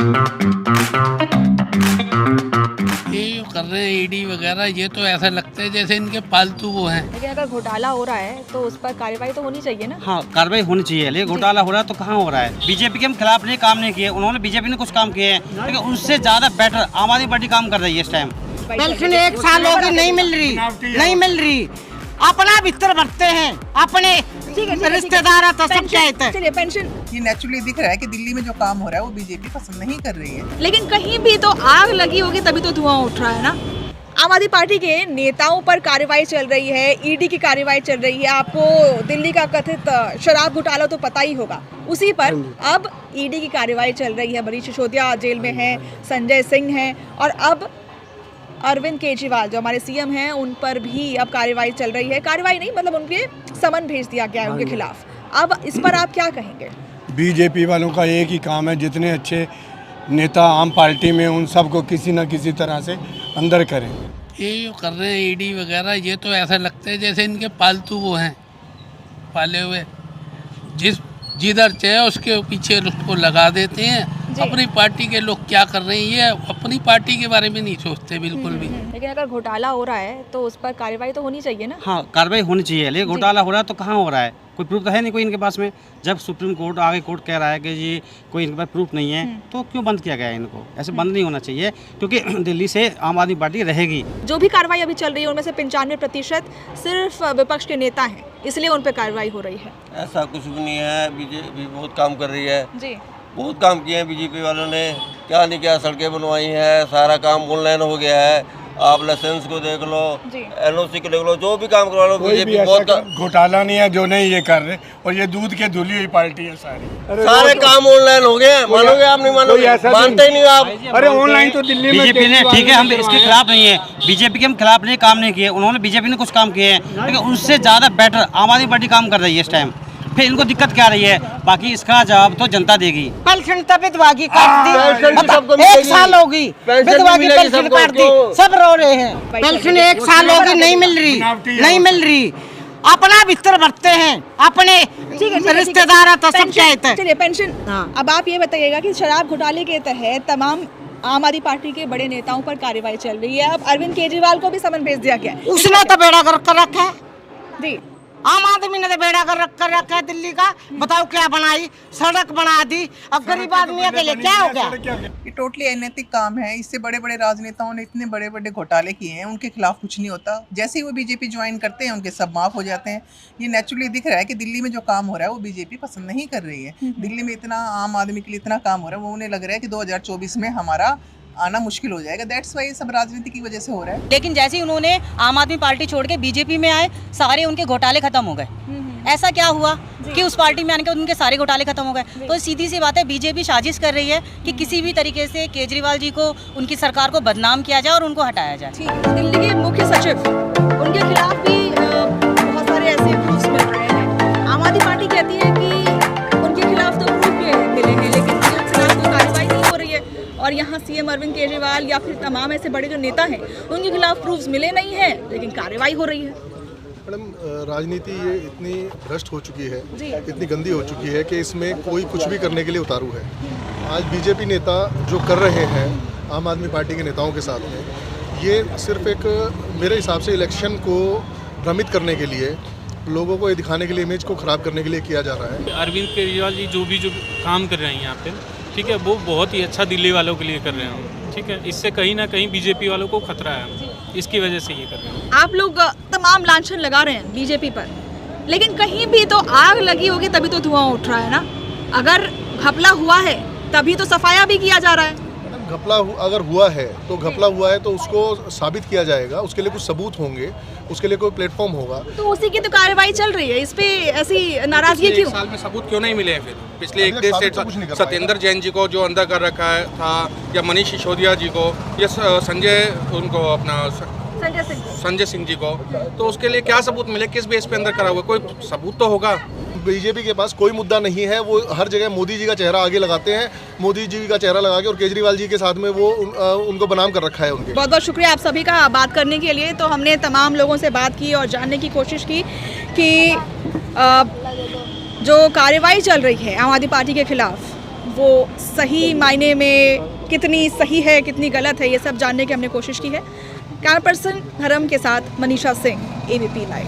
ये जो कर रहे हैं ईडी वगैरह, ये तो ऐसा लगता है जैसे इनके पालतू वो हैं। लेकिन अगर घोटाला हो रहा है तो उस पर कार्रवाई तो होनी चाहिए ना। हाँ, कार्रवाई होनी चाहिए, लेकिन घोटाला हो रहा है तो कहाँ हो रहा है। बीजेपी के हम खिलाफ नहीं काम नहीं किए, उन्होंने बीजेपी ने कुछ काम किए हैं, लेकिन उनसे ज्यादा बेटर आम आदमी पार्टी काम कर रही है इस टाइम। पेंशन 1 साल होगी नहीं मिल रही। अपना भीतर भरते हैं, अपने रिश्तेदार तो सब चाहते हैं। चलिए पेंशन, ये नेचुरली दिख रहा है कि दिल्ली में जो काम हो रहा है वो बीजेपी पसंद नहीं कर रही है। लेकिन कहीं भी तो आग लगी होगी तभी तो धुआं उठ रहा है ना। आम आदमी पार्टी के नेताओं पर कार्रवाई चल रही है, ईडी की कार्रवाई चल रही है। आपको दिल्ली का कथित शराब घोटाला तो पता ही होगा, उसी पर अब ईडी की कार्रवाई चल रही है। मनीष सिसोदिया जेल में है, संजय सिंह हैं, और अब अरविंद केजरीवाल जो हमारे सीएम हैं उन पर भी अब कार्रवाई चल रही है। कार्रवाई नहीं, मतलब उनके समन भेज दिया गया है उनके खिलाफ। अब इस पर आप क्या कहेंगे? बीजेपी वालों का एक ही काम है, जितने अच्छे नेता आम पार्टी में उन सबको किसी न किसी तरह से अंदर करें। ये जो कर रहे हैं ईडी वगैरह, ये तो ऐसा लगता है जैसे इनके पालतू वो हैं, पाले हुए। जिधर चाहे उसके पीछे उसको लगा देते हैं। अपनी पार्टी के लोग क्या कर रहे हैं, ये अपनी पार्टी के बारे में नहीं सोचते बिल्कुल भी। लेकिन अगर घोटाला हो रहा है तो उस पर कार्रवाई तो होनी चाहिए ना। हाँ, कार्रवाई होनी चाहिए, लेकिन घोटाला हो रहा है तो कहाँ हो रहा है। कोई प्रूफ तो है नहीं कोई इनके पास में। जब सुप्रीम कोर्ट आगे कोर्ट कह रहा है कि ये कोई इनके पास प्रूफ नहीं है, तो क्यों बंद किया गया है इनको? ऐसे बंद नहीं होना चाहिए, क्योंकि दिल्ली से आम आदमी पार्टी रहेगी। जो भी कार्रवाई अभी चल रही है उनमें से 95% सिर्फ विपक्ष के नेता हैं, इसलिए उन पर कार्रवाई हो रही है। ऐसा कुछ भी नहीं है, बीजेपी बहुत काम कर रही है जी, बहुत काम किए हैं बीजेपी वालों ने। क्या नहीं क्या, सड़कें बनवाई हैं, सारा काम ऑनलाइन हो गया है। आप लाइसेंस को देख लो, एनओसी को देख लो, जो भी काम करवा लो बीजेपी बहुत घोटाला नहीं है जो नहीं ये कर रहे। और ये दूध के धुली हुई पार्टी है सारी। सारे काम ऑनलाइन हो गए। मानोगे आप? नहीं मानोगे, मानते ही नहीं आप। अरे ऑनलाइन तो दिल्ली में बीजेपी ने, ठीक है, हम इसके खिलाफ नहीं है, बीजेपी के हम खिलाफ नहीं काम नहीं किए, उन्होंने बीजेपी ने कुछ काम किए हैं, लेकिन उनसे ज्यादा बेटर आम आदमी पार्टी काम कर रही है इस टाइम। फिर इनको दिक्कत क्या रही है, बाकी इसका जवाब तो जनता देगी। पेंशन तब विधवा की काट दी, पेंशन सबको 1 मिलेगी। साल होगी विधवा की पेंशन काट दी, सब रो रहे हैं। पेंशन 1 साल होगी नहीं मिल रही। अपना भीतर भरते हैं, अपने रिश्तेदार तो सब चाहते हैं। चलिए पेंशन, अब आप ये बताइएगा कि शराब घोटाले के तहत तमाम आम आदमी पार्टी के बड़े नेताओं पर कार्रवाई चल रही है। अब अरविंद केजरीवाल को भी समन भेज दिया गया है। उसने तो बेड़ा गर्क कर रखा है, जी, आम आदमी ने तो बेड़ा गर्क कर रखा है दिल्ली का। बताओ क्या बनाई, सड़क बना दी, अब गरीब आदमी के लिए क्या हो गया? ये टोटली अनैतिक काम है। इससे बड़े बड़े राजनेताओं ने इतने बड़े बड़े घोटाले किए हैं, उनके खिलाफ कुछ नहीं होता। जैसे ही वो बीजेपी ज्वाइन करते हैं उनके सब माफ हो जाते हैं। ये नेचुरली दिख रहा है कि दिल्ली में जो काम हो रहा है वो बीजेपी पसंद नहीं कर रही है। दिल्ली में इतना आम आदमी के लिए इतना काम हो रहा है, वो उन्हें लग रहा है कि 2024 में हमारा आना मुश्किल हो जाएगा। दैट्स वाई सब राजनीति की वजह से हो रहा है। लेकिन जैसे ही उन्होंने आम आदमी पार्टी छोड़ के बीजेपी में आए, सारे उनके घोटाले खत्म हो गए। ऐसा क्या हुआ कि उस पार्टी में आने के उनके सारे घोटाले खत्म हो गए? तो सीधी सी बात है, बीजेपी साजिश कर रही है कि किसी भी तरीके से केजरीवाल जी को, उनकी सरकार को बदनाम किया जाए और उनको हटाया जाए। ठीक है, दिल्ली के मुख्य सचिव, उनके खिलाफ भी बहुत सारे ऐसे प्रूफ्स मिल रहे हैं। आम आदमी पार्टी कहती है कि उनके खिलाफ तो प्रूफ मिले हैं, लेकिन उनके खिलाफ कोई कार्रवाई नहीं हो रही है। और यहाँ सीएम अरविंद केजरीवाल या फिर तमाम ऐसे बड़े जो नेता हैं, उनके खिलाफ प्रूफ्स मिले नहीं हैं, लेकिन कार्रवाई हो रही है। मैडम, राजनीति ये इतनी भ्रष्ट हो चुकी है, इतनी गंदी हो चुकी है कि इसमें कोई कुछ भी करने के लिए उतारू है। आज बीजेपी नेता जो कर रहे हैं आम आदमी पार्टी के नेताओं के साथ में, ये सिर्फ एक, मेरे हिसाब से, इलेक्शन को भ्रमित करने के लिए, लोगों को ये दिखाने के लिए, इमेज को ख़राब करने के लिए किया जा रहा है। अरविंद केजरीवाल जी जो काम कर रहे हैं यहाँ पे, ठीक है, वो बहुत ही अच्छा दिल्ली वालों के लिए कर रहे हैं, ठीक है। इससे कहीं ना कहीं बीजेपी वालों को खतरा है, इसकी वजह से ये कर रहे हैं। आप लोग तमाम लांछन लगा रहे हैं बीजेपी पर, लेकिन कहीं भी तो आग लगी होगी तभी तो धुआं उठ रहा है ना। अगर घपला हुआ है तभी तो सफाया भी किया जा रहा है। घपला अगर हुआ है तो घपला हुआ है तो उसको साबित किया जाएगा, उसके लिए कुछ सबूत होंगे, उसके लिए कोई प्लेटफॉर्म होगा। तो उसी की तो कार्रवाई चल रही है, इस पे ऐसी नाराजगी क्यों? साल में सबूत क्यों नहीं मिले? फिर पिछले 1 डेढ़ से सत्येंद्र जैन जी को जो अंदर कर रखा है था, या मनीष सिसोदिया जी को, या संजय सिंह जी को, तो उसके लिए क्या सबूत मिले? किस बेस पे अंदर करा हुआ? कोई सबूत तो होगा। बीजेपी के पास कोई मुद्दा नहीं है, वो हर जगह मोदी जी का चेहरा आगे लगाते हैं, मोदी जी का चेहरा लगा के, और केजरीवाल जी के साथ में वो उनको बनाम कर रखा है उनके। बहुत बहुत शुक्रिया आप सभी का बात करने के लिए। तो हमने तमाम लोगों से बात की और जानने की कोशिश की कि जो कार्रवाई चल रही है आम आदमी पार्टी के खिलाफ, वो सही मायने में कितनी सही है, कितनी गलत है, ये सब जानने की हमने कोशिश की है। कैमरा पर्सन धर्म के साथ मनीषा सिंह, ABP लाइव।